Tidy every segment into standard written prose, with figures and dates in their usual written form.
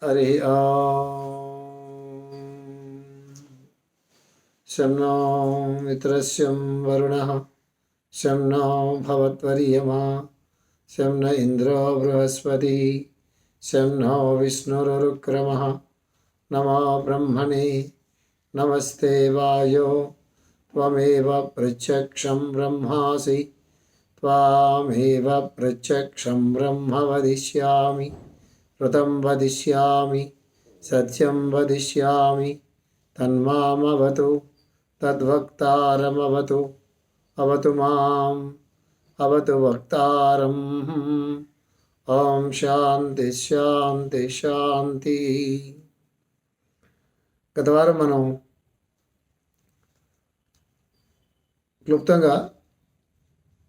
हरि शं नो मित्रस्यं वरुणः शं नो भवत्वर्यमा शं न इन्द्रो बृहस्पति शं नो विष्णुरुक्रमः नमो ब्रह्मणे नमस्ते वायो त्वमेव प्रत्यक्षं ब्रह्मासि त्वामेव प्रत्यक्षं ब्रह्म वदिष्यामि ऋतं वदिष्यामि सत्यं वदिष्यामि तन्मामवतु तद्वक्तारमवतु अवतु माम् अवतु वक्तारम् ఓం శాంతి శాంతి శాంతి. గత వారం మనం క్లుప్తంగా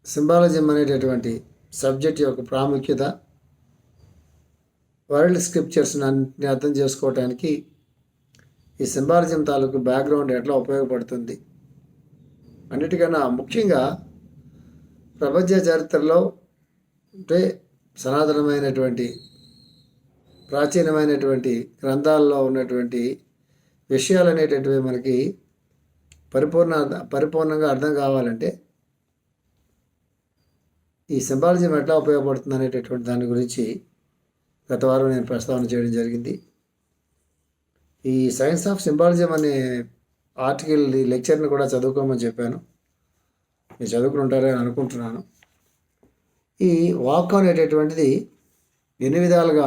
సింబాలజం అనేటటువంటి సబ్జెక్ట్ యొక్క ప్రాముఖ్యత, వరల్డ్ స్క్రిప్చర్స్ని అన్నింటినీ అర్థం చేసుకోవటానికి ఈ సింబాలజం తాలూకు బ్యాక్గ్రౌండ్ ఎట్లా ఉపయోగపడుతుంది, అన్నిటికన్నా ముఖ్యంగా ప్రపంచ చరిత్రలో అంటే సనాతనమైనటువంటి ప్రాచీనమైనటువంటి గ్రంథాల్లో ఉన్నటువంటి విషయాలు అనేటటువంటివి మనకి పరిపూర్ణంగా అర్థం కావాలంటే ఈ సింబాలజం ఎట్లా ఉపయోగపడుతుంది అనేటటువంటి దాని గురించి గత వారం నేను ప్రస్తావన చేయడం జరిగింది. ఈ సైన్స్ ఆఫ్ సింబాలజం అనే ఆర్టికల్ ఈ లెక్చర్ని కూడా చదువుకోమని చెప్పాను. మీరు చదువుకుని ఉంటారని అనుకుంటున్నాను. ఈ వాక్ అనేటటువంటిది ఎన్ని విధాలుగా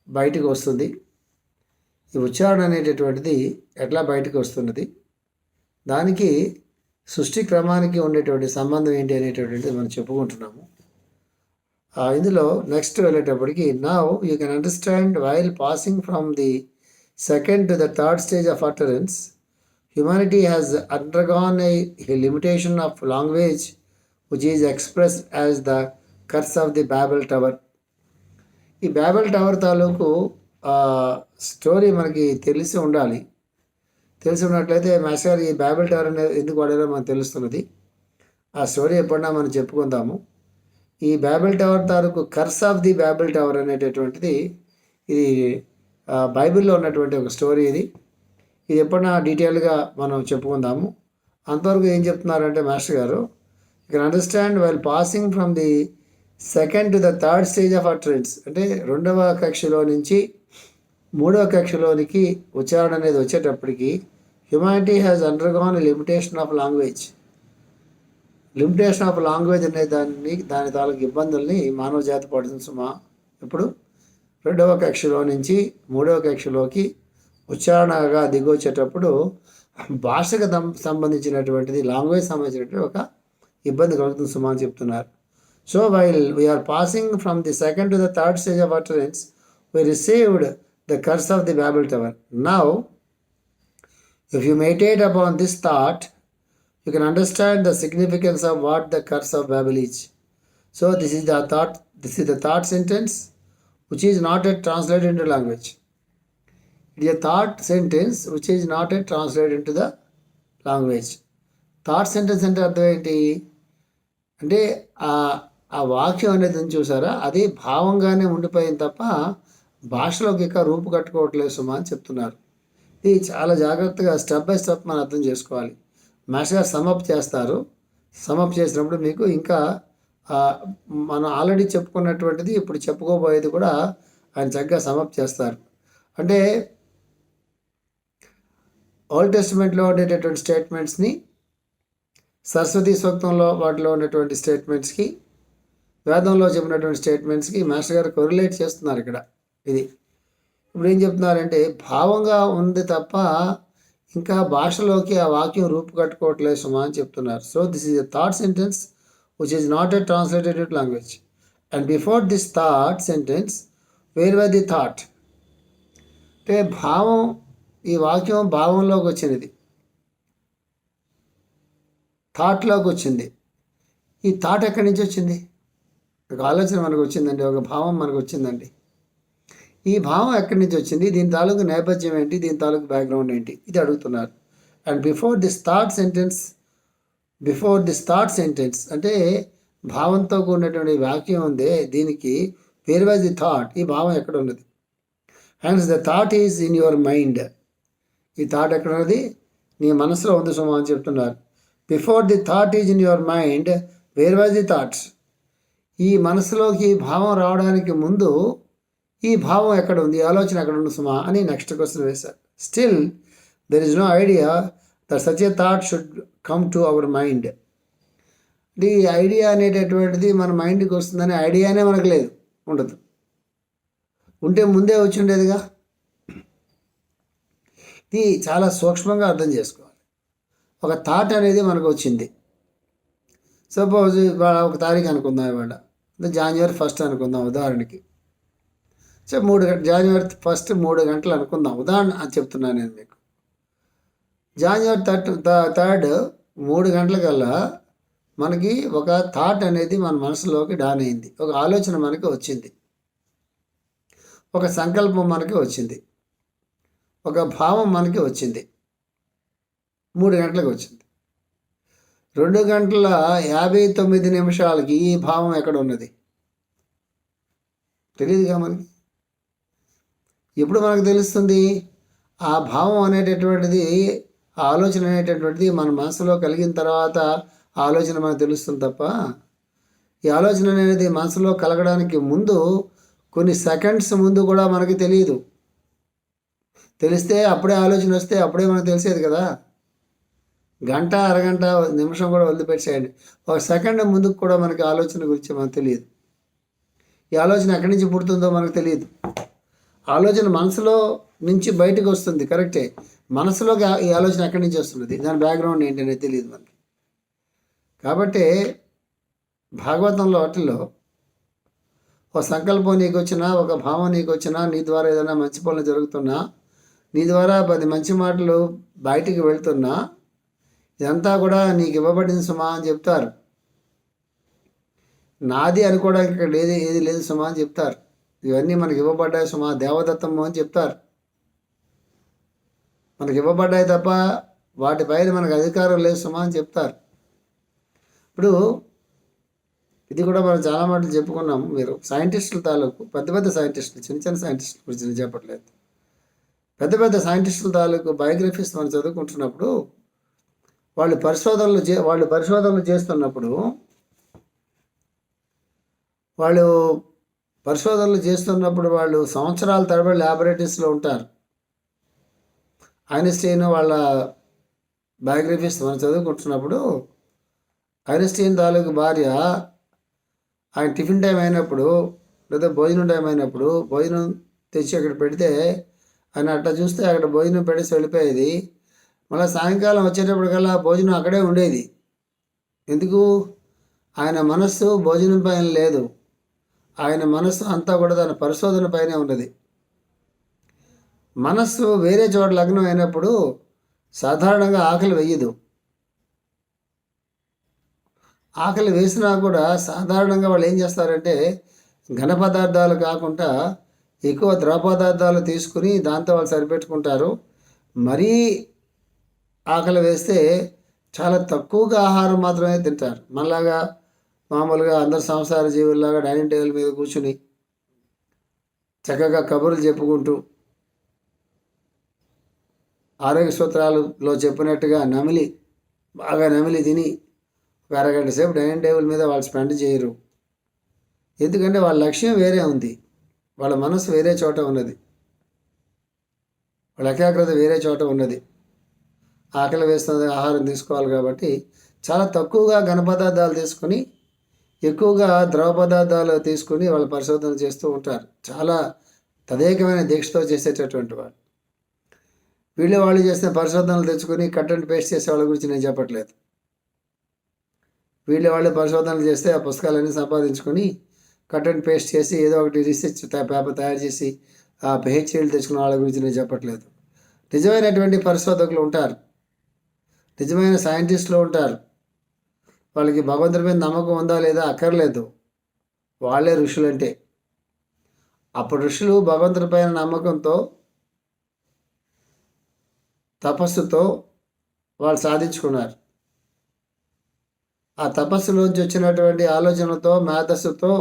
బయటకు వస్తుంది, ఈ ఉచ్చారణ అనేటటువంటిది ఎట్లా బయటకు వస్తున్నది, దానికి సృష్టి క్రమానికి ఉండేటువంటి సంబంధం ఏంటి అనేటటువంటిది మనం చెప్పుకుంటున్నాము. ఇందులో నెక్స్ట్ వెళ్ళేటప్పటికి now you can understand while passing from the second to the third stage of utterance humanity has undergone A limitation of language which is expressed as the curse of the Babel tower. ఈ Babel tower తాలూకు story మనకి తెలిసి ఉండాలి. తెలిసి ఉన్నట్లయితే master ఈ Babel tower అనేది ఎందుకు వాడారో మనకు తెలుస్తున్నది. ఆ స్టోరీ ఎప్పుడన్నా మనం చెప్పుకుందాము. ఈ బ్యాబెల్ టవర్ తాలూకు curse of the Babel tower అనేటటువంటిది ఇది బైబిల్లో ఉన్నటువంటి ఒక స్టోరీ. ఇది ఎప్పుడన్నా డీటెయిల్గా మనం చెప్పుకుందాము. అంతవరకు ఏం చెప్తున్నారంటే మాస్టర్ గారు, you can understand while passing from the second to the third stage of utterance, అంటే రెండవ కక్షలో నుంచి మూడవ కక్షలోనికి ఉచ్చారణ అనేది వచ్చేటప్పటికి humanity has undergone limitation of language. Limitation of language అనే దాని తాలూకు ఇబ్బందుల్ని మానవ జాతి పడుతుంది సుమా. ఇప్పుడు రెండవ కక్షలో నుంచి మూడవ కక్షలోకి ఉచ్చారణగా దిగొచ్చేటప్పుడు భాషకు సంబంధించినటువంటిది, లాంగ్వేజ్ సంబంధించినటువంటి ఒక ఇబ్బంది కలుగుతుంది సుమా అని చెప్తున్నారు. So while we are passing from the second to the third stage of utterance we received the curse of the Babel Tower. Now, if you meditate upon this thought, you can understand the significance of what the curse of Babel is. So this is the thought sentence which is not yet translated into language. It is a thought sentence which is not yet translated into the language. Thought sentence అంటే అర్థం ఏంటి అంటే ఆ వాక్యం అనేది చూసారా, అది భావంగానే ఉండిపోయింది తప్ప భాషలోకి ఇక రూపు కట్టుకోవట్లేదు సుమా అని చెప్తున్నారు. ఇది చాలా జాగ్రత్తగా స్టెప్ బై స్టెప్ మనం అర్థం చేసుకోవాలి. మాస్టర్ గారు సమప్ చేస్తారు. సమప్ చేసినప్పుడు మీకు ఇంకా మనం ఆల్రెడీ చెప్పుకున్నటువంటిది ఇప్పుడు చెప్పుకోబోయేది కూడా ఆయన చక్కగా సమప్ చేస్తారు. అంటే ఓల్డ్ టెస్టిమెంట్లో ఉండేటటువంటి స్టేట్మెంట్స్ని సరస్వతి సూక్తంలో వాటిలో ఉన్నటువంటి స్టేట్మెంట్స్కి, వేదంలో చెప్పినటువంటి స్టేట్మెంట్స్కి మాస్టర్ గారు కొరిలేట్ చేస్తున్నారు. ఇక్కడ ఇది ఇప్పుడు ఏం చెప్తున్నారంటే భావంగా ఉంది తప్ప ఇంకా భాషలోకి ఆ వాక్యం రూపు కట్టుకోవట్లేదు సుమా అని చెప్తున్నారు. So this is a thought sentence which is not a translated to language. And before this thought sentence where were the thought, అంటే భావం, ఈ వాక్యం భావంలోకి వచ్చినది, థాట్లోకి వచ్చింది. ఈ థాట్ ఎక్కడి నుంచి వచ్చింది? ఒక ఆలోచన మనకు వచ్చిందండి, ఒక భావం మనకు వచ్చిందండి. ఈ భావం ఎక్కడి నుంచి వచ్చింది, దీని తాలూకు నేపథ్యం ఏంటి, దీని తాలూకు బ్యాక్గ్రౌండ్ ఏంటి, ఇది అడుగుతున్నారు. And before this thought sentence అంటే భావంతో కూడినటువంటి వాక్యం ఉందే, దీనికి వేర్ వాజ్ ది థాట్, ఈ భావం ఎక్కడ ఉన్నది. Hence the thought is in your mind. ఈ థాట్ ఎక్కడున్నది? నీ మనసులో ఉంది సుమా అని చెప్తున్నారు. Before the thought is in your mind, where was the thoughts? ఈ మనసులోకి భావం రావడానికి ముందు ఈ భావం ఎక్కడ ఉంది, ఈ ఆలోచన ఎక్కడ ఉంది సుమా అని నెక్స్ట్ క్వశ్చన్ వేశారు. Still there is no idea that such a thought should come to our mind. ఈ ఐడియా అనేటటువంటిది మన మైండ్కి వస్తుందనే ఐడియానే మనకు లేదు, ఉండదు. ఉంటే ముందే వచ్చి ఉండేదిగా. ఇది చాలా సూక్ష్మంగా అర్థం చేసుకోవాలి. ఒక థాట్ అనేది మనకు వచ్చింది. సపోజ్ ఇవాళ ఒక తారీఖు అనుకుందాం, ఇవాళ January 1 అనుకుందాం ఉదాహరణకి. సో January 1 3 గంటలు అనుకుందాం, ఉదాహరణ అని చెప్తున్నాను నేను మీకు. January 3 3 గంటలకల్లా మనకి ఒక థాట్ అనేది మన మనసులోకి డాన్ అయింది. ఒక ఆలోచన మనకి వచ్చింది, ఒక సంకల్పం మనకి వచ్చింది, ఒక భావం మనకి వచ్చింది. 3 గంటలకు వచ్చింది. 2:59 ఈ భావం ఎక్కడ ఉన్నది తెలియదుగా మనకి. ఎప్పుడు మనకు తెలుస్తుంది? ఆ భావం అనేటటువంటిది, ఆ ఆలోచన అనేటటువంటిది మన మనసులో కలిగిన తర్వాత ఆలోచన మనకు తెలుస్తుంది తప్ప, ఈ ఆలోచన అనేది మనసులో కలగడానికి ముందు కొన్ని సెకండ్స్ ముందు కూడా మనకి తెలియదు. తెలిస్తే అప్పుడే ఆలోచన వస్తే అప్పుడే మనకు తెలిసేది కదా. గంట, అరగంట, నిమిషం కూడా వదిలిపెట్టేయండి, ఒక సెకండ్ ముందుకు కూడా మనకి ఆలోచన గురించి మనకు తెలియదు. ఈ ఆలోచన ఎక్కడి నుంచి పుడుతుందో మనకు తెలియదు. ఆలోచన మనసులో నుంచి బయటకు వస్తుంది, కరెక్టే. మనసులోకి ఈ ఆలోచన ఎక్కడి నుంచి వస్తున్నది, దాని బ్యాక్గ్రౌండ్ ఏంటనేది తెలియదు మనకి. కాబట్టి భాగవతంలో వాటిల్లో ఒక సంకల్పం నీకు వచ్చినా, ఒక భావం నీకు వచ్చినా, నీ ద్వారా ఏదైనా మంచి పనులు జరుగుతున్నా, నీ ద్వారా 10 మంచి మాటలు బయటికి వెళ్తున్నా, ఇదంతా కూడా నీకు ఇవ్వబడింది సుమా అని చెప్తారు. నాది అనుకోవడానికి ఇక్కడ ఏది లేదు సుమా అని చెప్తారు. ఇవన్నీ మనకి ఇవ్వబడ్డాయి సుమా, దేవదత్తము అని చెప్తారు. మనకి ఇవ్వబడ్డాయి తప్ప వాటిపైన మనకు అధికారం లేదు సుమా అని చెప్తారు. ఇప్పుడు ఇది కూడా మనం చాలా మాటలు చెప్పుకున్నాము. మీరు సైంటిస్టుల తాలూకు పెద్ద సైంటిస్టులు, చిన్న సైంటిస్టుల గురించి నేను చెప్పట్లేదు. పెద్ద సైంటిస్టుల తాలూకు బయోగ్రఫీస్ మనం చదువుకుంటున్నప్పుడు, వాళ్ళు పరిశోధనలు చేస్తున్నప్పుడు వాళ్ళు సంవత్సరాల తరబడి ల్యాబొరేటరీస్లో ఉంటారు. ఐన్స్టీన్ వాళ్ళ బయోగ్రఫీస్ మనం చదువుకుంటున్నప్పుడు, ఐన్స్టీన్ తాలూకు భార్య ఆయన టిఫిన్ టైం అయినప్పుడు లేదా భోజనం టైం అయినప్పుడు భోజనం తెచ్చి అక్కడ పెడితే ఆయన అట్లా చూస్తే అక్కడ భోజనం పెడేసి వెళ్ళిపోయేది. మళ్ళీ సాయంకాలం వచ్చేటప్పటికల్లా భోజనం అక్కడే ఉండేది. ఎందుకు? ఆయన మనస్సు భోజనం పైన లేదు, ఆయన మనస్సు అంతా కూడా తన పరిశోధన పైనే ఉన్నది. మనస్సు వేరే చోట లగ్నం అయినప్పుడు సాధారణంగా ఆకలి వేయదు. ఆకలి వేసినా కూడా సాధారణంగా వాళ్ళు ఏం చేస్తారంటే, ఘన పదార్థాలు కాకుండా ఎక్కువ ద్రవ పదార్థాలు తీసుకుని దాంతో వాళ్ళు సరిపెట్టుకుంటారు. మరీ ఆకలి వేస్తే చాలా తక్కువగా ఆహారం మాత్రమే తింటారు. మనలాగా మామూలుగా అందరు సంసార జీవుల్లాగా డైనింగ్ టేబుల్ మీద కూర్చుని చక్కగా కబుర్లు చెప్పుకుంటూ ఆరోగ్య సూత్రాలలో చెప్పినట్టుగా బాగా నమిలి తిని ఒక అరగంట సేపు డైనింగ్ టేబుల్ మీద వాళ్ళు స్పెండ్ చేయరు. ఎందుకంటే వాళ్ళ లక్ష్యం వేరే ఉంది, వాళ్ళ మనసు వేరే చోట ఉన్నది, వాళ్ళ ఏకాగ్రత వేరే చోట ఉన్నది. ఆకలి వేస్తున్నది, ఆహారం తీసుకోవాలి కాబట్టి చాలా తక్కువగా ఘన పదార్థాలు తీసుకొని ఎక్కువగా ద్రవ పదార్థాలు తీసుకుని వాళ్ళు పరిశోధన చేస్తూ ఉంటారు. చాలా తదేకమైన దీక్షతో చేసేటటువంటి వాళ్ళు. వాళ్ళు చేసిన పరిశోధనలు తెచ్చుకొని కట్ అండ్ పేస్ట్ చేసే వాళ్ళ గురించి నేను చెప్పట్లేదు. వాళ్ళు పరిశోధనలు చేస్తే ఆ పుస్తకాలన్నీ సంపాదించుకొని కట్ అండ్ పేస్ట్ చేసి ఏదో ఒకటి రీసెర్చ్ పేపర్ తయారు చేసి ఆ పిహెచ్డీలు తెచ్చుకున్న వాళ్ళ గురించి నేను చెప్పట్లేదు. నిజమైనటువంటి పరిశోధకులు ఉంటారు, నిజమైన సైంటిస్టులు ఉంటారు. వాళ్ళకి భగవంతుడి మీద నమ్మకం ఉందా లేదా అక్కర్లేదు, వాళ్ళే ఋషులు. అంటే అప్పుడు ఋషులు భగవంతుడి పైన నమ్మకంతో, తపస్సుతో వాళ్ళు సాధించుకున్నారు. ఆ తపస్సులోంచి వచ్చినటువంటి ఆలోచనలతో, మేధస్సుతో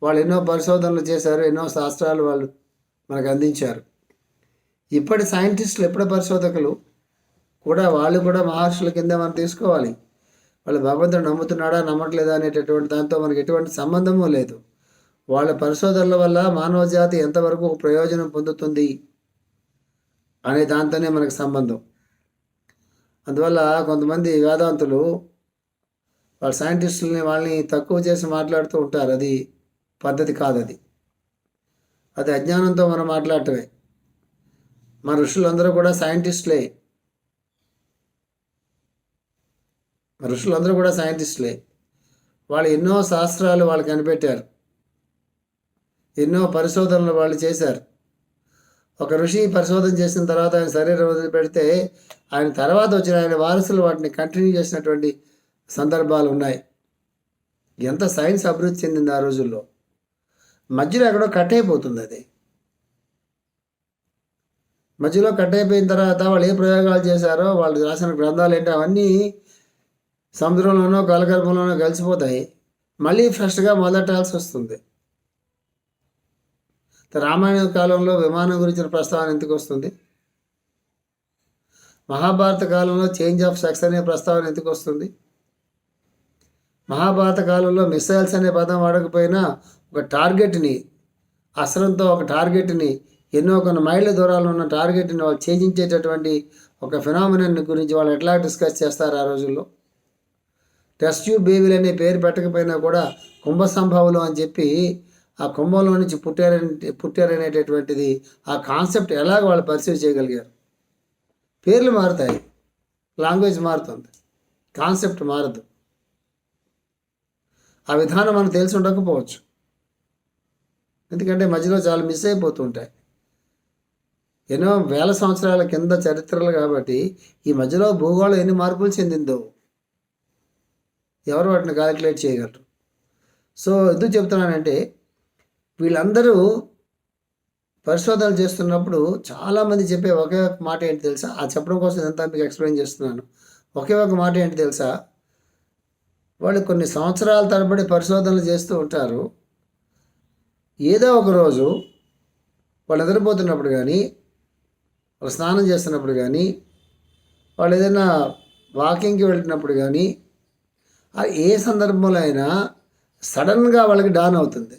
వాళ్ళు ఎన్నో పరిశోధనలు చేశారు, ఎన్నో శాస్త్రాలు వాళ్ళు మనకు అందించారు. ఇప్పటి సైంటిస్టులు, ఎప్పటి పరిశోధకులు కూడా వాళ్ళు కూడా మహర్షుల కింద మనం తీసుకోవాలి. వాళ్ళు భగవంతుడు నమ్ముతున్నాడా నమ్మట్లేదా అనేటటువంటి దాంతో మనకి ఎటువంటి సంబంధము లేదు. వాళ్ళ పరిశోధనల వల్ల మానవ జాతి ఎంతవరకు ప్రయోజనం పొందుతుంది అనే దాంతోనే మనకు సంబంధం. అందువల్ల కొంతమంది వేదాంతులు వాళ్ళ సైంటిస్టులని వాళ్ళని తక్కువ చేసి మాట్లాడుతూ ఉంటారు. అది పద్ధతి కాదు. అది అజ్ఞానంతో మనం మాట్లాడటమే. మన ఋషులందరూ కూడా సైంటిస్టులే. వాళ్ళు ఎన్నో శాస్త్రాలు వాళ్ళు కనిపెట్టారు, ఎన్నో పరిశోధనలు వాళ్ళు చేశారు. ఒక ఋషి పరిశోధన చేసిన తర్వాత ఆయన శరీరం వదిలిపెడితే ఆయన తర్వాత వచ్చిన ఆయన వారసులు వాటిని కంటిన్యూ చేసినటువంటి సందర్భాలు ఉన్నాయి. ఎంత సైన్స్ అభివృద్ధి చెందింది ఆ రోజుల్లో. మధ్యలో ఎక్కడో కట్ అయిపోతుంది. అది మధ్యలో కట్ అయిపోయిన తర్వాత వాళ్ళు ఏ ప్రయోగాలు చేశారో, వాళ్ళు రాసిన గ్రంథాలు ఏంటో అవన్నీ సముద్రంలోనో కలగర్భంలోనో కలిసిపోతాయి. మళ్ళీ ఫ్రెష్గా మొదలెట్టాల్సి వస్తుంది. రామాయణ కాలంలో విమానం గురించిన ప్రస్తావన ఎందుకు వస్తుంది? మహాభారత కాలంలో చేంజ్ ఆఫ్ సెక్స్ అనే ప్రస్తావన ఎందుకు వస్తుంది? మహాభారత కాలంలో మిసైల్స్ అనే పదం వాడకపోయినా ఒక టార్గెట్ని, అస్త్రంతో ఒక టార్గెట్ని, ఎన్నో కొన్ని మైళ్ళ దూరాల్లో ఉన్న టార్గెట్ని వాళ్ళు ఛేదించేటటువంటి ఒక ఫినామినన్ గురించి వాళ్ళు ఎట్లా డిస్కస్ చేస్తారు ఆ రోజుల్లో? టెస్ట్ ట్యూబ్ బేబీలు అనే పేరు పెట్టకపోయినా కూడా కుంభ సంభవులు అని చెప్పి ఆ కుంభంలో నుంచి పుట్టారనేటటువంటిది ఆ కాన్సెప్ట్ ఎలాగ వాళ్ళు పర్సీవ్ చేయగలిగారు? పేర్లు మారుతాయి, లాంగ్వేజ్ మారుతుంది, కాన్సెప్ట్ మారదు. ఆ విధానం మనకు తెలిసి ఉండకపోవచ్చు, ఎందుకంటే మధ్యలో చాలా మిస్ అయిపోతుంటాయి. ఎన్నో వేల సంవత్సరాల కింద చరిత్రలు కాబట్టి ఈ మధ్యలో భూగోళం ఎన్ని మార్పులు చెందిందో ఎవరు వాటిని క్యాలిక్యులేట్ చేయగలరు. సో ఎందుకు చెప్తున్నానంటే, వీళ్ళందరూ పరిశోధనలు చేస్తున్నప్పుడు చాలామంది చెప్పే ఒకే ఒక మాట ఏంటి తెలుసా? ఆ చెప్పడం కోసం ఎంత మీకు ఎక్స్ప్లెయిన్ చేస్తున్నాను. ఒకే ఒక మాట ఏంటి తెలుసా? వాళ్ళు కొన్ని సంవత్సరాల తరబడి పరిశోధనలు చేస్తూ ఉంటారు. ఏదో ఒక రోజు వాళ్ళు నిద్రపోతున్నప్పుడు కానీ, వాళ్ళు స్నానం చేస్తున్నప్పుడు కానీ, వాళ్ళు ఏదైనా వాకింగ్కి వెళ్తున్నప్పుడు కానీ, ఏ సందర్భంలో అయినా సడన్గా వాళ్ళకి డాన్ అవుతుంది.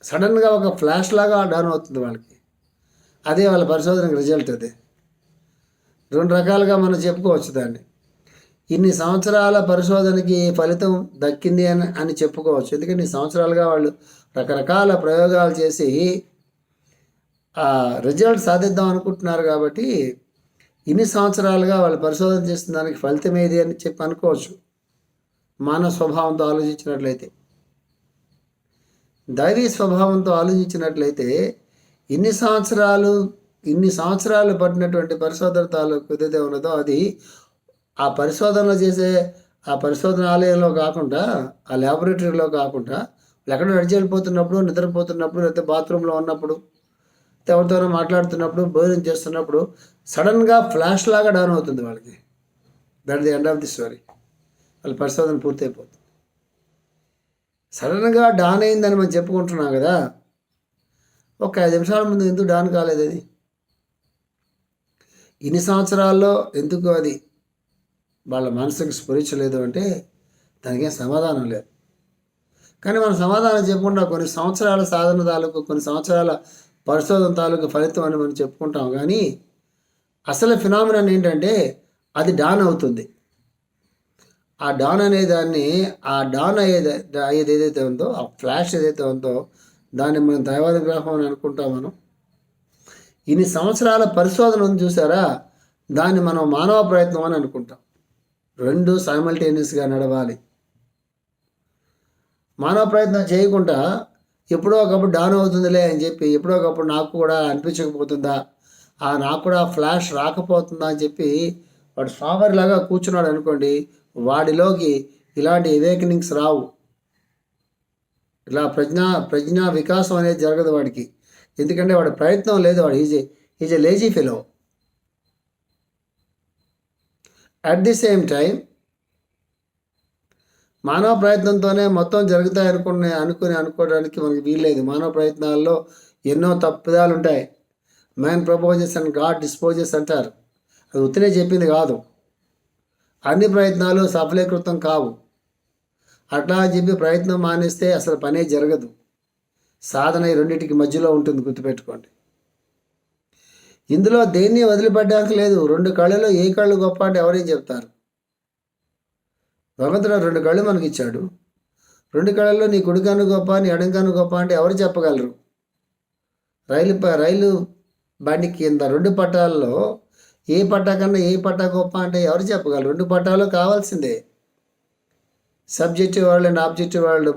సడన్గా ఒక ఫ్లాష్ లాగా డాన్ అవుతుంది వాళ్ళకి. అదే వాళ్ళ పరిశోధనకు రిజల్ట్. అది రెండు రకాలుగా మనం చెప్పుకోవచ్చు దాన్ని. ఇన్ని సంవత్సరాల పరిశోధనకి ఫలితం దక్కింది అని చెప్పుకోవచ్చు. ఎందుకంటే ఈ సంవత్సరాలుగా వాళ్ళు రకరకాల ప్రయోగాలు చేసి ఆ రిజల్ట్ సాధిద్దాం అనుకుంటున్నారు. కాబట్టి ఇన్ని సంవత్సరాలుగా వాళ్ళు పరిశోధన చేసిన దానికి ఫలితం ఏది అని చెప్పి అనుకోవచ్చు. మానవ స్వభావంతో ఆలోచించినట్లయితే, దైవీ స్వభావంతో ఆలోచించినట్లయితే ఇన్ని సంవత్సరాలు పట్టినటువంటి పరిశోధన తాలూకు ఏదైతే ఉన్నదో అది ఆ పరిశోధనలో చేసే ఆ పరిశోధన ఆలయంలో కాకుండా, ఆ ల్యాబొరేటరీలో కాకుండా, ఎక్కడో నడిచెళ్ళిపోతున్నప్పుడు, నిద్రపోతున్నప్పుడు, లేకపోతే బాత్రూంలో ఉన్నప్పుడు, ఎవరితోనో మాట్లాడుతున్నప్పుడు, భోజనం చేస్తున్నప్పుడు సడన్గా ఫ్లాష్ లాగా డౌన్ అవుతుంది వాళ్ళకి. That the end of the story. వాళ్ళ పరిశోధన పూర్తయిపోతుంది. సడన్గా డాన్ అయిందని మనం చెప్పుకుంటున్నాం కదా, ఒక 5 నిమిషాల ముందు ఎందుకు డాన్ కాలేదు? అది ఇన్ని సంవత్సరాల్లో ఎందుకు అది వాళ్ళ మనసుకు స్ఫురించలేదు అంటే దానికేం సమాధానం లేదు. కానీ మనం సమాధానం చెప్పకుండా కొన్ని సంవత్సరాల సాధన తాలూకు, కొన్ని సంవత్సరాల పరిశోధన తాలూకు ఫలితం అని మనం చెప్పుకుంటాం. కానీ అసలు ఫినామినన్ ఏంటంటే అది డాన్ అవుతుంది. ఆ డాన్ అనే దాన్ని, ఆ డాన్ అయ్యేది ఏదైతే ఉందో, ఆ ఫ్లాష్ ఏదైతే ఉందో దాన్ని మనం దైవానుగ్రహం అని అనుకుంటాం. మనం ఇన్ని సంవత్సరాల పరిశోధన ఉంది చూసారా, దాన్ని మనం మానవ ప్రయత్నం అని అనుకుంటాం. రెండు సైమల్టేనియస్గా నడవాలి. మానవ ప్రయత్నం చేయకుండా ఎప్పుడో ఒకప్పుడు డాన్ అవుతుందిలే అని చెప్పి, ఎప్పుడో ఒకప్పుడు నాకు కూడా అనిపించకపోతుందా, నాకు కూడా ఫ్లాష్ రాకపోతుందా అని చెప్పి వాడు స్వామరిలాగా కూర్చున్నాడు అనుకోండి, వాడిలోకి ఇలాంటి అవేకనింగ్స్ రావు. ఇలా ప్రజ్ఞా వికాసం అనేది జరగదు వాడికి. ఎందుకంటే వాడి ప్రయత్నం లేదు. వాడు is a lazy fellow. At the same time మానవ ప్రయత్నంతోనే మొత్తం జరుగుతాయి అనుకోవడానికి మనకి వీల్లేదు. మానవ ప్రయత్నాల్లో ఎన్నో తప్పిదాలు ఉంటాయి. Man proposes and God disposes అంటారు. అది ఉత్తినే చెప్పింది కాదు. అన్ని ప్రయత్నాలు సఫలీకృతం కావు. అట్లా అని చెప్పి ప్రయత్నం మానేస్తే అసలు పనే జరగదు. సాధన ఈ రెండింటికి మధ్యలో ఉంటుంది, గుర్తుపెట్టుకోండి. ఇందులో దేన్ని వదిలిపెట్టడానికి లేదు. 2 కళ్ళలో ఏ కళ్ళు గొప్ప అంటే ఎవరేం చెప్తారు? భగవంతుడు 2 కళ్ళు మనకి ఇచ్చాడు. 2 కళ్ళల్లో నీ కుడి కన్ను గొప్ప, నీ ఎడం కన్ను గొప్ప అంటే ఎవరు చెప్పగలరు? రైలు బండి కింద 2 పట్టాలలో ఏ పట్టా కన్నా ఏ పట్టా గొప్ప అంటే ఎవరు చెప్పగలరు? 2 పట్టాలు కావాల్సిందే. Subjective world and objective world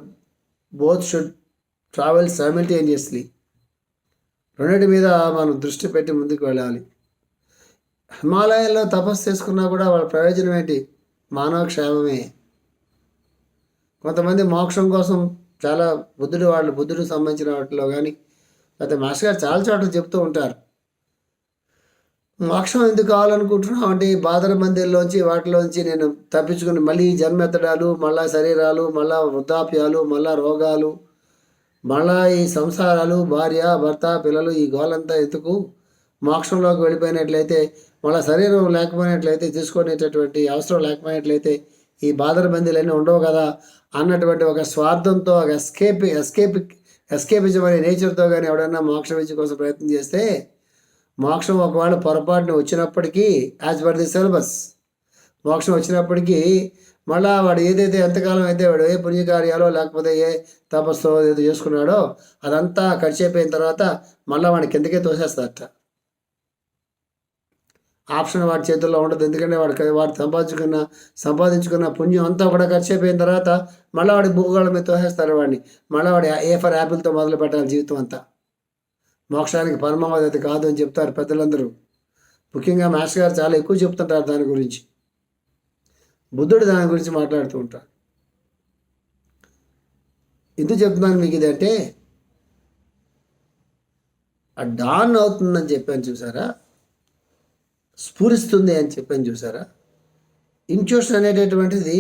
both should travel simultaneously. రెండింటి మీద మనం దృష్టి పెట్టి ముందుకు వెళ్ళాలి. హిమాలయాల్లో తపస్సు చేసుకున్నా కూడా వాళ్ళ ప్రయోజనం ఏంటి? మానవ క్షేమమే. కొంతమంది మోక్షం కోసం చాలా బుద్ధుడు సంబంధించిన వాటిలో కానీ లేకపోతే మాస్టర్ గారు చాలా చోట్ల చెప్తూ ఉంటారు. మోక్షం ఎందుకు కావాలనుకుంటున్నాం అంటే బాధల మందిర్లోంచి వాటిలోంచి నేను తప్పించుకుని మళ్ళీ జన్మెత్తడాలు, మళ్ళా శరీరాలు, మళ్ళా వృద్ధాప్యాలు, మళ్ళా రోగాలు, మళ్ళా ఈ సంసారాలు, భార్య భర్త పిల్లలు, ఈ గోలంతా ఎందుకు? మోక్షంలోకి వెళ్ళిపోయినట్లయితే మళ్ళీ శరీరం లేకపోయినట్లయితే తీసుకునేటటువంటి అవసరం లేకపోయినట్లయితే ఈ బాధల బందీలన్నీ ఉండవు కదా అన్నటువంటి ఒక స్వార్థంతో ఒక ఎస్కేపిజం అనే నేచర్తో కానీ ఎవడన్నా మోక్ష విద్య కోసం ప్రయత్నం చేస్తే మోక్షం ఒకవేళ పొరపాటున వచ్చినప్పటికీ యాజ్ పర్ ది సిలబస్ మోక్షం వచ్చినప్పటికీ మళ్ళా వాడు ఏదైతే ఎంతకాలం అయితే వాడు ఏ పుణ్యకార్యాలో లేకపోతే ఏ తపస్సు ఏదో చేసుకున్నాడో అదంతా ఖర్చు అయిపోయిన తర్వాత మళ్ళీ వాడి కిందకే తోసేస్తారట. ఆప్షన్ వాడి చేతుల్లో ఉండదు. ఎందుకంటే వాడు సంపాదించుకున్న పుణ్యం అంతా కూడా ఖర్చు అయిపోయిన తర్వాత మళ్ళీ వాడి భూగోళం మీద తోసేస్తారు వాడిని. మళ్ళీ వాడి ఏ ఫర్ యాపిల్తో మొదలు పెట్టాలి జీవితం అంతా. మోక్షానికి పరమావధి అది కాదు అని చెప్తారు పెద్దలందరూ. ముఖ్యంగా మాస్టర్ గారు చాలా ఎక్కువ చెప్తుంటారు దాని గురించి. బుద్ధుడు దాని గురించి మాట్లాడుతూ ఉంటారు. ఎందుకు చెప్తున్నాను మీకు ఇదంటే ఆ డాన్ అవుతుందని చెప్పాను చూసారా, స్ఫురిస్తుంది అని చెప్పాను చూసారా. ఇంట్యూషన్ అనేటటువంటిది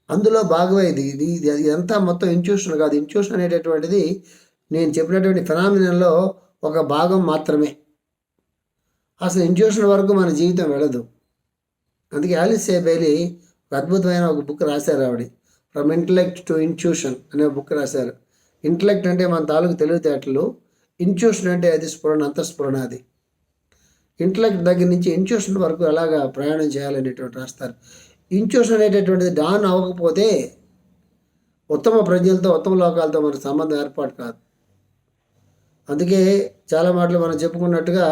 అందులో భాగమైంది. ఇది అంతా మొత్తం ఇంట్యూషన్ కాదు. ఇంట్యూషన్ అనేటటువంటిది నేను చెప్పినటువంటి ఫినామినల్లో ఒక భాగం మాత్రమే. అసలు ఇంట్యూషన్ వరకు మన జీవితం వెళ్ళదు. అందుకే ఆలిస్ బెయిలీ ఒక అద్భుతమైన ఒక బుక్ రాశారు. ఆవిడ ఫ్రమ్ ఇంటలెక్ట్ టు ఇంట్యూషన్ అనే బుక్ రాశారు. ఇంటలెక్ట్ అంటే మన తాలూకు తెలివితేటలు, ఇంట్యూషన్ అంటే అది స్ఫురణ, అంతఃస్ఫురణ. అది ఇంటలెక్ట్ దగ్గర నుంచి ఇంట్యూషన్ వరకు ఎలాగా ప్రయాణం చేయాలనేటువంటి రాస్తారు. ఇంట్యూషన్ అనేటటువంటిది డాన్ అవ్వకపోతే ఉత్తమ ప్రజ్ఞలతో ఉత్తమ లోకాలతో మనకు సంబంధం ఏర్పాటు కాదు. అందుకే చాలా మాటలు మనం చెప్పుకున్నట్టుగా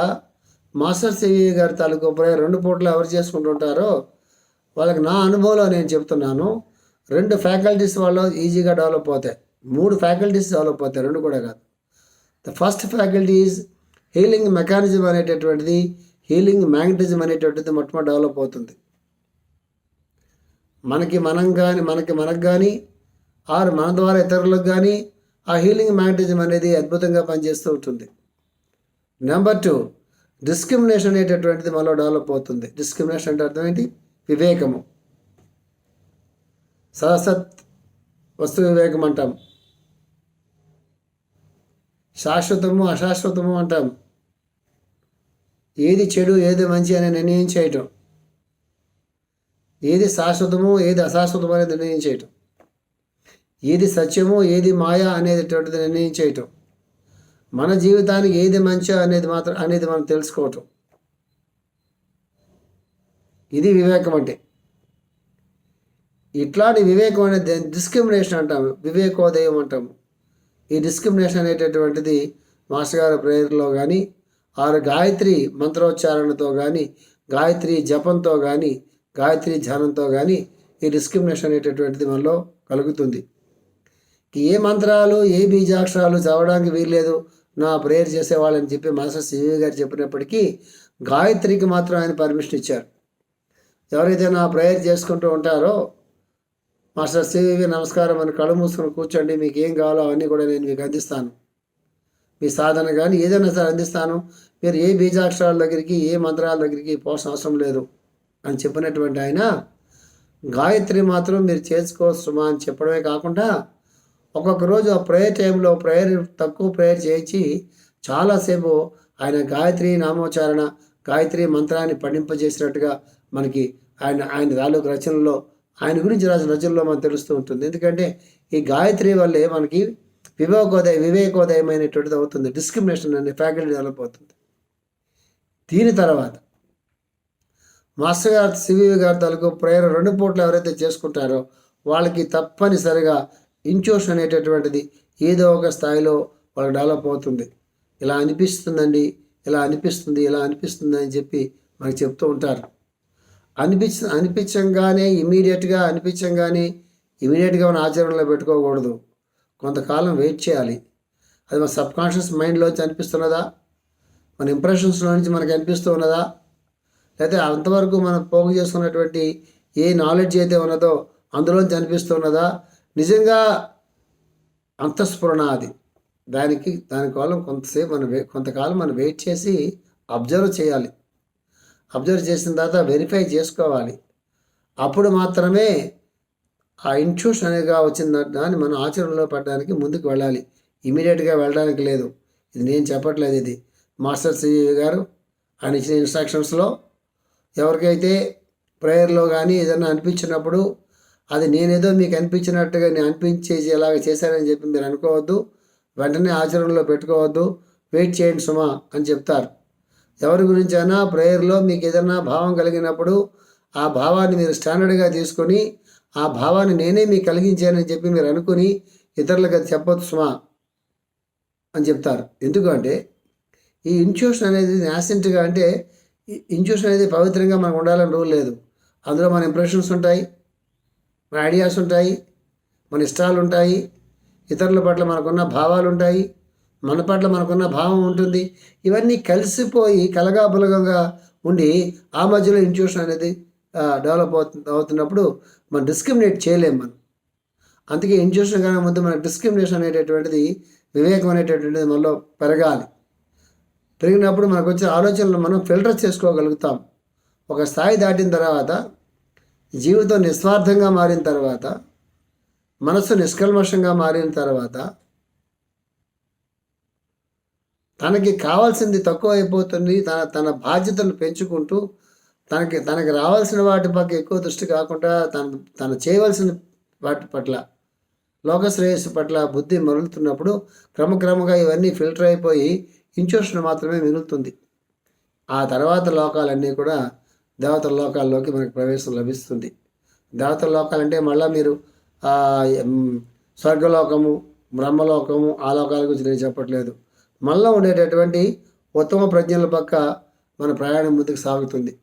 మాస్టర్ సివి గారి తాలూకు 2 పూటలు ఎవరు చేసుకుంటుంటారో వాళ్ళకి నా అనుభవంలో నేను చెప్తున్నాను. 2 ఫ్యాకల్టీస్ వాళ్ళు ఈజీగా డెవలప్ అవుతాయి. 3 ఫ్యాకల్టీస్ డెవలప్ అవుతాయి, 2 కూడా కాదు. The first faculty is healing mechanism అనేటటువంటిది, హీలింగ్ మ్యాగ్నటిజం అనేటటువంటిది మొట్టమొదటి డెవలప్ అవుతుంది. మనకు కానీ ఆరు మన ద్వారా ఇతరులకు కానీ ఆ హీలింగ్ మ్యాగ్నటిజం అనేది అద్భుతంగా పనిచేస్తూ ఉంటుంది. నెంబర్ 2, డిస్క్రిమినేషన్ అనేటటువంటిది మనలో డెవలప్ అవుతుంది. డిస్క్రిమినేషన్ అంటే అర్థం ఏంటి? వివేకము. సదసత్ వస్తు వివేకం అంటాం. శాశ్వతము అశాశ్వతము అంటాం. ఏది చెడు ఏది మంచి అని నిర్ణయం చేయటం, ఏది శాశ్వతము ఏది అశాశ్వతము అనేది నిర్ణయం చేయటం, ఏది సత్యము ఏది మాయ అనేటటువంటిది నిర్ణయం చేయటం, మన జీవితానికి ఏది మంచో అనేది మనం తెలుసుకోవటం. ఇది వివేకం అంటే. ఇట్లాంటి వివేకం అనేది డిస్క్రిమినేషన్ అంటాము, వివేకోదయం అంటాము. ఈ డిస్క్రిమినేషన్ అనేటటువంటిది మాస్టర్ గారి ప్రేయర్లో కానీ 6 గాయత్రి మంత్రోచ్చారణతో కానీ గాయత్రి జపంతో కానీ గాయత్రి ధ్యానంతో కానీ ఈ డిస్క్రిమినేషన్ అనేటటువంటిది మనలో కలుగుతుంది. ఏ మంత్రాలు ఏ బీజాక్షరాలు చదవడానికి వీల్లేదు నా ప్రేయర్ చేసేవాళ్ళని చెప్పి మాస్టర్ సివి గారు చెప్పినప్పటికీ గాయత్రికి మాత్రం ఆయన పర్మిషన్ ఇచ్చారు. ఎవరైతే నా ప్రేయర్ చేసుకుంటూ ఉంటారో మాస్టర్ సివి నమస్కారం అని కళ్ళు మూసుకొని కూర్చోండి, మీకు ఏం కావాలో అవన్నీ కూడా నేను మీకు అందిస్తాను, మీ సాధన కానీ ఏదైనా సరే అందిస్తాను, మీరు ఏ బీజాక్షరాల దగ్గరికి ఏ మంత్రాల దగ్గరికి పోవాల్సిన అవసరం లేదు అని చెప్పినటువంటి ఆయన గాయత్రి మాత్రం మీరు చేసుకోవచ్చు అని చెప్పడమే కాకుండా ఒక్కొక్క రోజు ఆ ప్రేయర్ టైంలో తక్కువ ప్రేయర్ చేయించి చాలాసేపు ఆయన గాయత్రి నామోచ్చారణ, గాయత్రి మంత్రాన్ని పఠింపజేసినట్టుగా మనకి ఆయన తాలూకు రచనలో, ఆయన గురించి రాసిన రచనలో మనకు తెలుస్తూ ఉంటుంది. ఎందుకంటే ఈ గాయత్రి వల్లే మనకి వివేకోదయమైనటువంటిది అవుతుంది. డిస్క్రిమినేషన్ అనే ఫ్యాకల్టీ డెవలప్ అవుతుంది. దీని తర్వాత మాస్టర్ గారు సివివి గారి తాలూకు ప్రేయర్ 2 పూటలు ఎవరైతే చేసుకుంటారో వాళ్ళకి తప్పనిసరిగా ఇంట్యూషన్ అనేటటువంటిది ఏదో ఒక స్థాయిలో వాళ్ళకి డెవలప్ అవుతుంది. ఇలా అనిపిస్తుందండి, ఇలా అనిపిస్తుంది అని చెప్పి మనకు చెప్తూ ఉంటారు. అనిపించంగానే ఇమీడియట్గా మన ఆచరణలో పెట్టుకోకూడదు. కొంతకాలం వెయిట్ చేయాలి. అది మన సబ్కాన్షియస్ మైండ్లోంచి అనిపిస్తున్నదా, మన ఇంప్రెషన్స్లో నుంచి మనకు అనిపిస్తూ ఉన్నదా, లేకపోతే అంతవరకు మనం పోగు చేసుకున్నటువంటి ఏ నాలెడ్జ్ అయితే ఉన్నదో అందులోంచి అనిపిస్తున్నదా, నిజంగా అంతఃస్ఫురణ అది. దానికోసం కొంతకాలం మనం వెయిట్ చేసి అబ్జర్వ్ చేయాలి. అబ్జర్వ్ చేసిన తర్వాత వెరిఫై చేసుకోవాలి. అప్పుడు మాత్రమే ఆ ఇంట్యూషన్ అనేదిగా వచ్చిన దాన్ని మనం ఆచరణలో పెట్టడానికి ముందుకు వెళ్ళాలి. ఇమీడియట్గా వెళ్ళడానికి లేదు. ఇది నేను చెప్పట్లేదు, ఇది మాస్టర్ సివి గారు ఆయన ఇచ్చిన ఇన్స్ట్రక్షన్స్లో. ఎవరికైతే ప్రేయర్లో కానీ ఏదైనా అనిపించినప్పుడు అది నేనేదో మీకు అనిపించినట్టుగా నేను అనిపించేసి ఎలాగ చేశానని చెప్పి మీరు అనుకోవద్దు. వెంటనే ఆచరణలో పెట్టుకోవద్దు. వెయిట్ చేయండి సుమా అని చెప్తారు. ఎవరి గురించి అయినా ప్రేయర్లో మీకు ఏదైనా భావం కలిగినప్పుడు ఆ భావాన్ని మీరు స్టాండర్డ్గా తీసుకొని ఆ భావాన్ని నేనే మీకు కలిగించానని చెప్పి మీరు అనుకుని ఇతరులకు అది చెప్పొద్దు సుమా అని చెప్తారు. ఎందుకంటే ఈ ఇంట్యూషన్ అనేది యాసెంట్గా, అంటే ఇంట్యూషన్ అనేది పవిత్రంగా మనకు ఉండాలని రూల్ లేదు. అందులో మన ఇంప్రెషన్స్ ఉంటాయి, మన ఐడియాస్ ఉంటాయి, మన ఇష్టాలు ఉంటాయి, ఇతరుల పట్ల మనకున్న భావాలు ఉంటాయి, మన పట్ల మనకున్న భావం ఉంటుంది. ఇవన్నీ కలిసిపోయి కలగాపులగంగా ఉండి ఆ మధ్యలో ఇంట్యూషన్ అనేది డెవలప్ అవుతున్నప్పుడు మనం డిస్క్రిమినేట్ చేయలేము మనం. అందుకే ఇంట్యూషన్ కన్నా ముందు మన డిస్క్రిమినేషన్ అనేటటువంటిది, వివేకం అనేటటువంటిది మనలో పెరగాలి. పెరిగినప్పుడు మనకు వచ్చే ఆలోచనలు మనం ఫిల్టర్ చేసుకోగలుగుతాం. ఒక స్థాయి దాటిన తర్వాత, జీవితం నిస్వార్థంగా మారిన తర్వాత, మనస్సు నిష్కల్మషంగా మారిన తర్వాత, తనకి కావాల్సింది తక్కువ అయిపోతుంది. తన బాధ్యతలు పెంచుకుంటూ తనకి రావాల్సిన వాటి పట్ల ఎక్కువ దృష్టి కాకుండా తను చేయవలసిన వాటి పట్ల, లోక శ్రేయస్సు పట్ల బుద్ధి మరులుతున్నప్పుడు క్రమక్రమంగా ఇవన్నీ ఫిల్టర్ అయిపోయి ఇంట్యూషన్ మాత్రమే మిగులుతుంది. ఆ తర్వాత లోకాలన్నీ కూడా దేవతల లోకాల్లోకి మనకు ప్రవేశం లభిస్తుంది. దేవతల లోకాలంటే మళ్ళీ మీరు స్వర్గలోకము, బ్రహ్మలోకము, ఆ లోకాల గురించి నేను చెప్పట్లేదు. మనలో ఉండేటటువంటి ఉత్తమ ప్రజ్ఞల పక్క మన ప్రయాణం ముందుకు సాగుతుంది.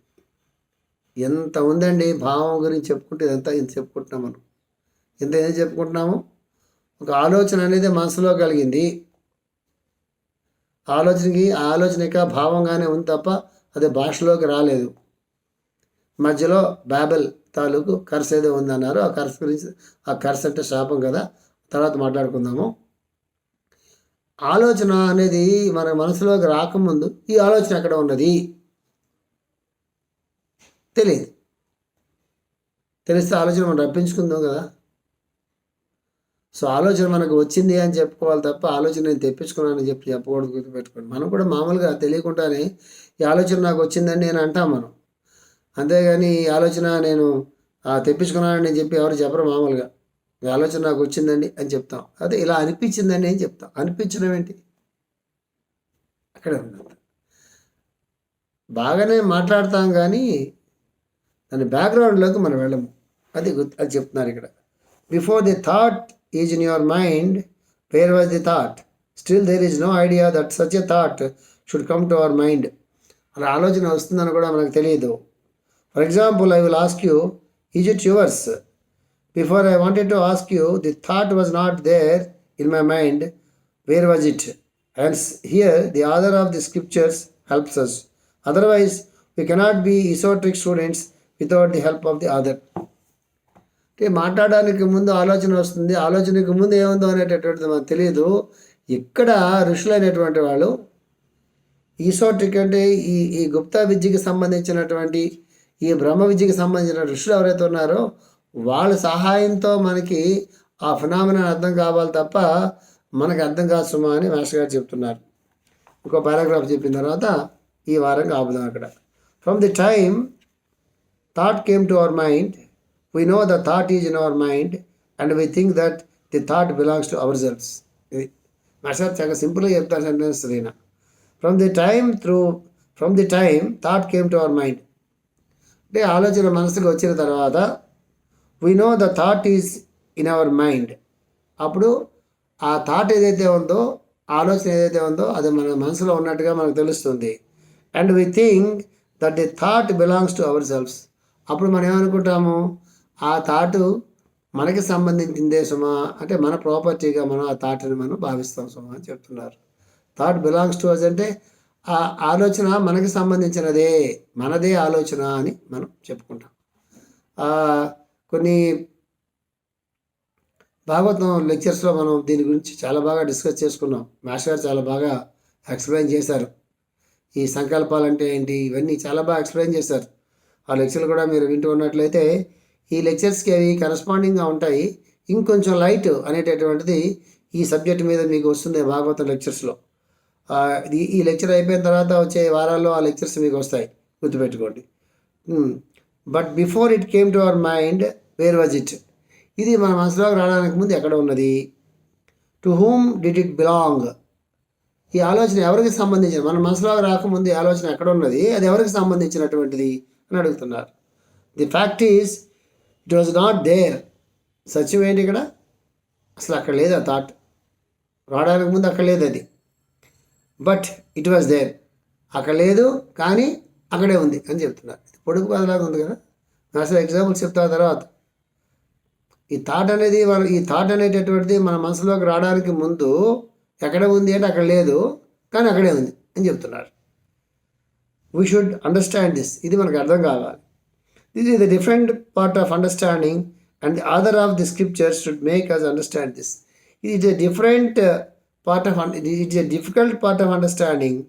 ఎంత ఉందండి భావం గురించి చెప్పుకుంటే ఇంత చెప్పుకుంటున్నాం మనం. ఏం చెప్పుకుంటున్నాము? ఒక ఆలోచన అనేది మనసులో కలిగింది. ఆలోచనగా భావంగానే ఉంది తప్ప అది భాషలోకి రాలేదు. మధ్యలో బాబెల్ తాలూకు కర్స్ ఏదో ఉందన్నారు. ఆ కర్స్ అంటే శాపం కదా, తర్వాత మాట్లాడుకుందాము. ఆలోచన అనేది మన మనసులోకి రాకముందు ఈ ఆలోచన ఎక్కడ ఉన్నది తెలియదు. తెలిస్తే ఆలోచన మనం రప్పించుకుందాం కదా. సో ఆలోచన మనకు వచ్చింది అని చెప్పుకోవాలి తప్ప ఆలోచన నేను తెప్పించుకున్నానని చెప్పకూడదు. గుర్తుపెట్టుకోండి. మనం కూడా మామూలుగా తెలియకుండానే ఈ ఆలోచన నాకు వచ్చిందని నేను అంటాం మనం. అంతేగాని ఈ ఆలోచన నేను తెప్పించుకున్నానని చెప్పి ఎవరు చెప్పరు. మామూలుగా ఈ ఆలోచన నాకు వచ్చిందండి అని చెప్తాం. అదే ఇలా అనిపించిందని అని చెప్తాం. అనిపించడం ఏంటి? అక్కడే ఉంది. బాగానే మాట్లాడతాం కానీ దాని బ్యాక్గ్రౌండ్లోకి మనం వెళ్ళము. అది చెప్తున్నారు ఇక్కడ. Before the thought is in your mind, where was the thought? Still there is no idea that such a thought should come to our mind. అలా ఆలోచన వస్తుందని కూడా మనకు తెలియదు. For example, I will ask you, is it yours? Before I wanted to ask you, the thought was not there in my mind. Where was it? Hence, here the author of the scriptures helps us. Otherwise, we cannot be esoteric students without the help of the author. అంటే మాట్లాడడానికి ముందు ఆలోచన వస్తుంది. ఆలోచనకు ముందు ఏముందో అనేటటువంటిది మనకు తెలియదు. ఇక్కడ ఋషులైనటువంటి వాళ్ళు, ఈసోట్రిక్ అంటే ఈ గుప్తా విద్యకి సంబంధించినటువంటి, ఈ బ్రహ్మ విద్యకి సంబంధించిన ఋషులు ఎవరైతే ఉన్నారో వాళ్ళ సహాయంతో మనకి ఆ ఫినామినా అర్థం కావాలి తప్ప మనకు అర్థం కాదు సుమా అని మాస్టర్ గారు చెప్తున్నారు. ఇంకో పారాగ్రాఫ్ చెప్పిన తర్వాత ఈ వారంగా ఆపుదాం అక్కడ. From the time thought came to our mind, we know the thought is in our mind and we think that the thought belongs to our selves. ఇది మాస్టర్ చాలా సింపుల్గా చెప్తారు సెంటెన్స్ నేను. From the time thought came to our mind అంటే ఆలోచన మనసుకు వచ్చిన తర్వాత we know the thought is in our mind. అప్పుడు ఆ థాట్ ఏదైతే ఉందో, ఆలోచన ఏదైతే ఉందో అది మన మనసులో ఉన్నట్టుగా మనకు తెలుస్తుంది. And we think that the thought belongs to our selves. అప్పుడు మనం ఏమనుకుంటాము, ఆ థాటు మనకి సంబంధించిందే సుమా, అంటే మన ప్రాపర్టీగా మనం ఆ థాట్ని మనం భావిస్తాం సుమా అని చెప్తున్నారు. థాట్ బిలాంగ్స్ టు అస్ అంటే ఆ ఆలోచన మనకి సంబంధించినదే, మనదే ఆలోచన అని మనం చెప్పుకుంటాం. కొన్ని భాగవతం లెక్చర్స్లో మనం దీని గురించి చాలా బాగా డిస్కస్ చేసుకున్నాం. మాస్టర్ గారు చాలా బాగా ఎక్స్ప్లెయిన్ చేశారు. ఈ సంకల్పాలు అంటే ఏంటి, ఇవన్నీ చాలా బాగా ఎక్స్ప్లెయిన్ చేశారు. ఆ లెక్చర్లు కూడా మీరు వింటూ ఉన్నట్లయితే ఈ లెక్చర్స్కి అవి కరస్పాండింగ్గా ఉంటాయి. ఇంకొంచెం లైట్ అనేటటువంటిది ఈ సబ్జెక్ట్ మీద మీకు వస్తుంది భాగవతం లెక్చర్స్లో. ఈ లెక్చర్ అయిపోయిన తర్వాత వచ్చే వారాల్లో ఆ లెక్చర్స్ మీకు వస్తాయి, గుర్తుపెట్టుకోండి. But before it came to our mind where was it. ఇది మన మనసులోకి రావడానికి ముందు ఎక్కడ ఉన్నది. To whom did it belong. ఈ ఆలోచన ఎవరికి సంబంధించిన, మన మనసులోకి రాకముందు ఈ ఆలోచన ఎక్కడ ఉన్నది, అది ఎవరికి సంబంధించినటువంటిది అని అడుగుతున్నారు. The fact is it was not there. సత్యం ఏంటి ఇక్కడ, అసలు అక్కడ లేదు ఆ థాట్, రావడానికి ముందు అక్కడ లేదు అది. బట్ ఇట్ వాజ్ దేర్, అక్కడ లేదు కానీ అక్కడే ఉంది అని చెప్తున్నారు. పొడుపు కథలాగా ఉంది కదా. అసలు ఎగ్జాంపుల్స్ చెప్తారు తర్వాత. ఈ థాట్ అనేటటువంటిది మన మనసులోకి రావడానికి ముందు ఎక్కడ ఉంది అంటే అక్కడ లేదు కానీ అక్కడే ఉంది అని చెప్తున్నారు. We should understand this. ఇది మనకు అర్థం కావాలి. This is the different part of understanding and the other of the scriptures should make us understand this. ఇది it's a different part of it's a difficult part of understanding.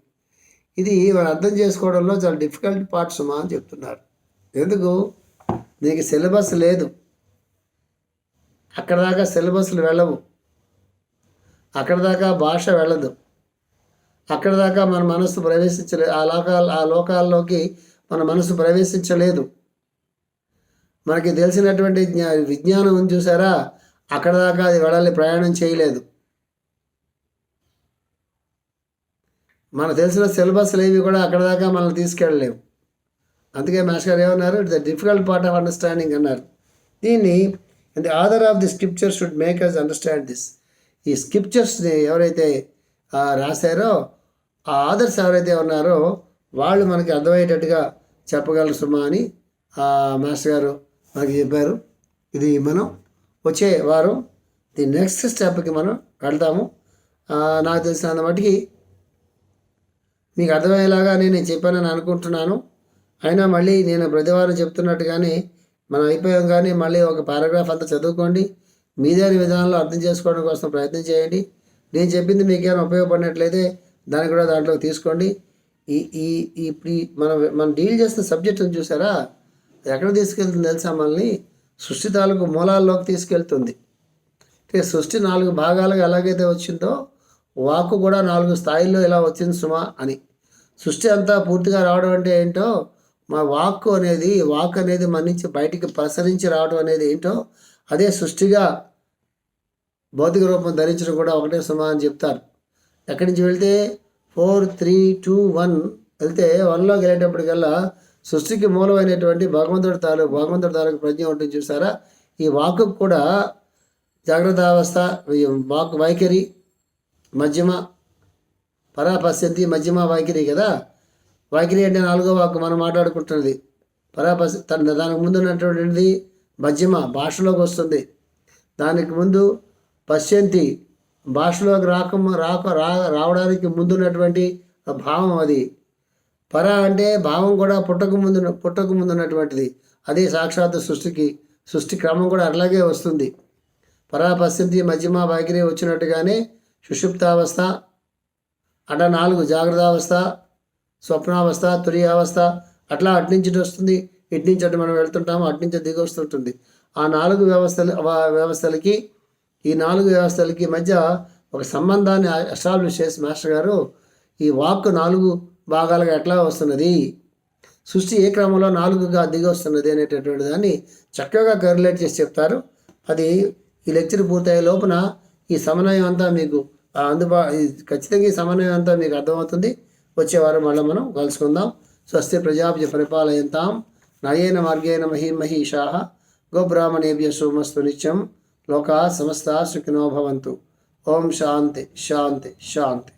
ఇది మనం అర్థం చేసుకోవడంలో చాలా డిఫికల్ట్ పార్ట్ సుమా అని చెప్తున్నారు. ఎందుకు, దీనికి సిలబస్ లేదు, అక్కడ దాకా సిలబస్లు వెళ్ళవు, అక్కడ దాకా భాష వెళ్ళదు, అక్కడ దాకా మన మనసు ప్రవేశించలేదు, ఆ లోకాల్లోకి మన మనసు ప్రవేశించలేదు. మనకి తెలిసినటువంటి విజ్ఞానం ఉంది చూసారా, అక్కడ దాకా అది వెళ్ళాలి, ప్రయాణం చేయలేదు. మనకు తెలిసిన సిలబస్లు ఏవి కూడా అక్కడ దాకా మనల్ని తీసుకెళ్ళలేవు. అందుకే మాస్టర్ గారు ఏమన్నారు, it's the difficult part of understanding అన్నారు. దీన్ని the author of the scripture should make us understand this. ఈ స్క్రిప్చర్స్ని ఎవరైతే రాశారో, ఆ ఆథర్స్ ఎవరైతే ఉన్నారో వాళ్ళు మనకి అర్థమయ్యేటట్టుగా చెప్పగలరు సుమా అని మాస్టర్ గారు మనకి చెప్పారు. ఇది మనం వచ్చే వారం ది నెక్స్ట్ స్టెప్కి మనం వెళ్తాము. నాకు తెలిసినంత మటుకి మీకు అర్థమయ్యేలాగా నేను చెప్పానని అనుకుంటున్నాను. అయినా మళ్ళీ నేను ప్రతివారం చెప్తున్నట్టుగానే మనం అయిపోయాం కానీ మళ్ళీ ఒక పారాగ్రాఫ్ అంతా చదువుకోండి, మీదే విధానంలో అర్థం చేసుకోవడం కోసం ప్రయత్నం చేయండి. నేను చెప్పింది మీకు ఏమైనా ఉపయోగపడినట్లయితే దాన్ని కూడా దాంట్లోకి తీసుకోండి. మనం డీల్ చేస్తున్న సబ్జెక్టును చూసారా, ఎక్కడ తీసుకెళ్తుంది తెలుసా, మనల్ని సృష్టి తాలూకు మూలాల్లోకి తీసుకెళ్తుంది. అంటే సృష్టి 4 భాగాలుగా ఎలాగైతే వచ్చిందో వాక్కు కూడా 4 స్థాయిల్లో ఇలా వచ్చింది సుమా అని. సృష్టి అంతా పూర్తిగా రావడం అంటే ఏంటో, మా వాక్ అనేది మన నుంచి బయటికి ప్రసరించి రావడం అనేది ఏంటో, అదే సృష్టిగా భౌతిక రూపం ధరించడం కూడా ఒకటే సుమా అని చెప్తారు. ఎక్కడి నుంచి వెళ్తే 4, 3, 2, 1 వెళ్తే 1లోకి వెళ్ళేటప్పటికల్లా సృష్టికి మూలమైనటువంటి భగవంతుడి తాలూకు ప్రజ్ఞ ఉంటుంది చూసారా. ఈ వాక్కు కూడా జాగ్రత్త అవస్థ, వాక్ వైఖరి, మధ్యమ, పరాపశ్యంతి, మధ్యమ వైఖరి కదా. వైఖరి అంటే 4వ వాక్కు మనం మాట్లాడుకుంటున్నది. దానికి ముందు ఉన్నటువంటిది మధ్యమ, భాషలోకి వస్తుంది. దానికి ముందు పశ్యంతి, భాషలోకి రావడానికి ముందున్నటువంటి భావం అది. పర అంటే భావం కూడా పుట్టక ముందు ఉన్నటువంటిది. అదే సాక్షాత్ సృష్టి క్రమం కూడా అట్లాగే వస్తుంది. పరాపశ్యంతి, మధ్యమ, వైఖరి వచ్చినట్టుగానే సుషుప్తావస్థ అట్లా 4 జాగ్రత్తావస్థ, స్వప్నావస్థ, తురియావస్థ, అట్లా అట్నుంచి వస్తుంది. ఇట్నుంచి అటు మనం వెళ్తుంటాము, అట్నుంచి దిగి వస్తుంటుంది. ఆ 4 వ్యవస్థలకి ఈ 4 వ్యవస్థలకి మధ్య ఒక సంబంధాన్ని ఎస్టాబ్లిష్ చేసి మాస్టర్ గారు ఈ వాక్ 4 భాగాలుగా ఎట్లా వస్తున్నది, సృష్టి ఏ క్రమంలో 4గా దిగి వస్తున్నది అనేటటువంటి దాన్ని చక్కగా కరిలేట్ చేసి చెప్తారు. అది ఈ లెక్చర్ పూర్తయ్యే లోపున ఈ సమన్వయం అంతా మీకు ఖచ్చితంగా ఈ సమన్వయం అంతా మీకు అర్థమవుతుంది. వచ్చేవారం మళ్ళీ మనం కలుసుకుందాం. స్వస్తి ప్రజాభ్య పరిపాలయంతాం న్యాయేన మార్గేణ మహీమహీషాః గోబ్రాహ్మణేభ్యः శుభమస్తు నిత్యం. లోకాः సమస్తాः సుఖినో భవంతు. ఓం శాంతి శాంతి శాంతి.